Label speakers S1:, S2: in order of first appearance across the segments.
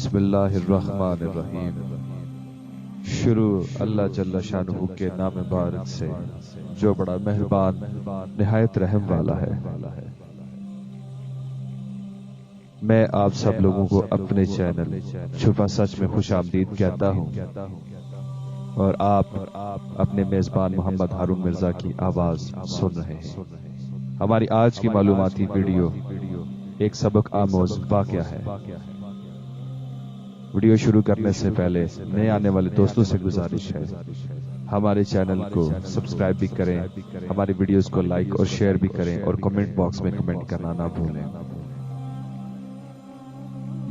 S1: بسم اللہ الرحمن الرحیم۔ شروع اللہ جل شانہ کے نام مبارک سے جو بڑا مہربان نہایت رحم والا ہے۔ میں آپ سب لوگوں کو اپنے چینل چھپا سچ میں خوش آمدید کہتا ہوں، اور آپ اپنے میزبان محمد ہارون مرزا کی آواز سن رہے ہیں۔ ہماری آج کی معلوماتی ویڈیو ایک سبق آموز واقعہ ہے۔ ویڈیو شروع کرنے سے پہلے نئے آنے والے دوستوں سے گزارش ہے ہمارے چینل کو سبسکرائب بھی کریں، ہماری ویڈیوز کو لائک اور شیئر بھی کریں، اور کمنٹ باکس میں کمنٹ کرنا نہ بھولیں۔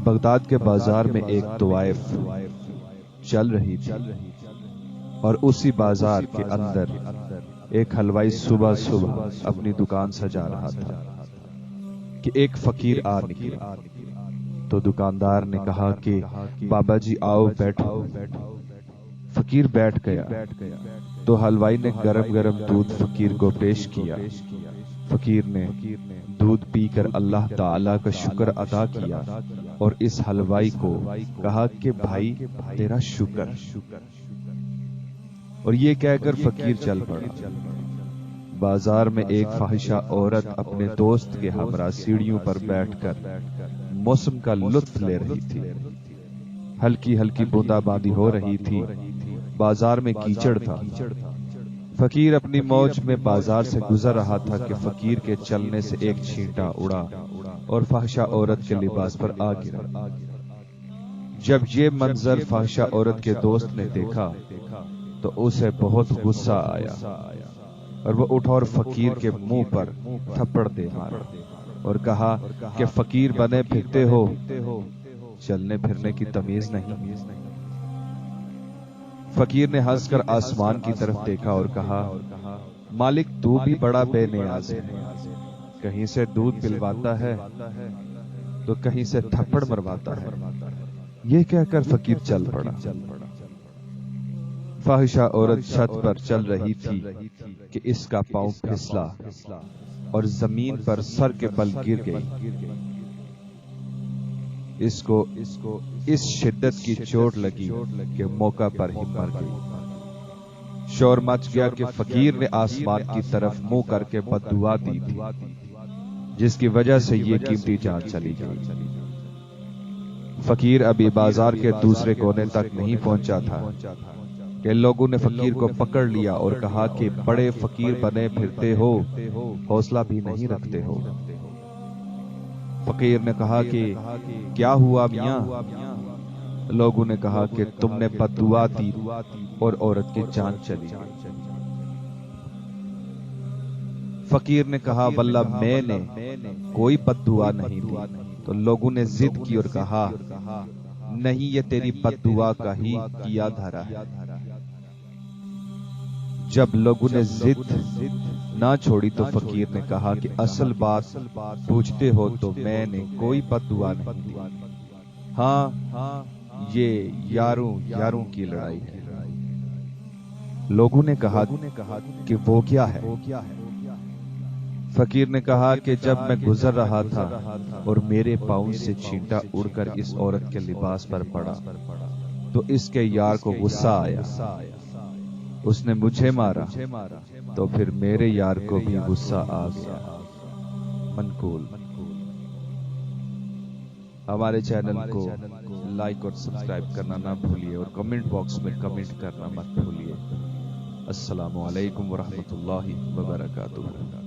S1: بغداد کے بازار میں ایک طوائف چل رہی تھی، اور اسی بازار کے اندر ایک حلوائی صبح صبح اپنی دکان سجا رہا تھا کہ ایک فقیر آ نکلا۔ تو دکاندار نے کہا کہ بابا جی آؤ بیٹھو۔ فقیر بیٹھ گیا تو حلوائی نے گرم گرم دودھ فقیر کو پیش کیا۔ فقیر نے دودھ پی کر اللہ تعالی کا شکر ادا کیا اور اس حلوائی کو کہا کہ بھائی تیرا شکر، اور یہ کہہ کر فقیر چل پڑا۔ بازار میں ایک فاحشہ عورت اپنے دوست کے ہمراہ سیڑھیوں پر بیٹھ کر موسم کا لطف لے رہی تھی۔ ہلکی ہلکی بوندا باندی ہو رہی تھی، بازار میں کیچڑ تھا۔ فقیر اپنی موج میں بازار سے گزر رہا تھا کہ فقیر کے چلنے سے ایک چھینٹا اڑا اور فاحشہ عورت کے لباس پر آ گرا۔ جب یہ منظر فاحشہ عورت کے دوست نے دیکھا تو اسے بہت غصہ آیا، اور وہ اٹھا اور فقیر کے منہ پر تھپڑ دے مارا اور کہا کہ فقیر بنے پھرتے ہو، چلنے پھرنے کی تمیز نہیں۔ فقیر نے ہنس کر آسمان کی طرف دیکھا اور کہا مالک تو بھی بڑا بے نیاز ہے، کہیں سے دودھ پلواتا ہے تو کہیں سے تھپڑ مرواتا ہے۔ یہ کہہ کر فقیر چل پڑا۔ فاحشہ عورت چھت پر چل رہی تھی کہ اس کا پاؤں پھسلا اور زمین پر سر کے بل گر گئی۔ اس کو اس شدت کی چوٹ لگی کہ موقع پر ہی مر گئی۔ شور مچ گیا کہ فقیر نے آسمان کی طرف منہ کر کے بد دعا دی تھی، جس کی وجہ سے یہ قیمتی جان چلی گئی۔ فقیر ابھی بازار کے دوسرے کونے تک نہیں پہنچا تھا کہ لوگوں نے فقیر کو پکڑ لیا اور کہا کہ بڑے فقیر بنے پھرتے ہو، حوصلہ بھی نہیں رکھتے ہو۔ فقیر نے کہا کہ کیا ہوا میاں؟ لوگوں نے کہا کہ تم نے بد دعا دی اور عورت کی جان چلی گئی۔ فقیر نے کہا واللہ میں نے کوئی بد دعا نہیں دی۔ تو لوگوں نے ضد کی اور کہا نہیں، یہ تیری بد دعا کا ہی کیا دھرا ہے۔ جب لوگوں نے ضد نہ چھوڑی تو فقیر نے کہا کہ اصل بات پوچھتے ہو تو میں نے کوئی بد دعا نہیں دی، ہاں یہ یاروں کی لڑائی ہے۔ لوگوں نے کہا کہ وہ کیا ہے؟ فقیر نے کہا کہ جب میں گزر رہا تھا اور میرے پاؤں سے چھینٹا اڑ کر اس عورت کے لباس پر پڑا تو اس کے یار کو غصہ آیا، اس نے مجھے مارا تو پھر میرے یار کو بھی غصہ آ گیا۔ منقول۔ ہمارے چینل کو لائک اور سبسکرائب کرنا نہ بھولیے، اور کمنٹ باکس میں کمنٹ کرنا مت بھولیے۔ السلام علیکم ورحمۃ اللہ وبرکاتہ۔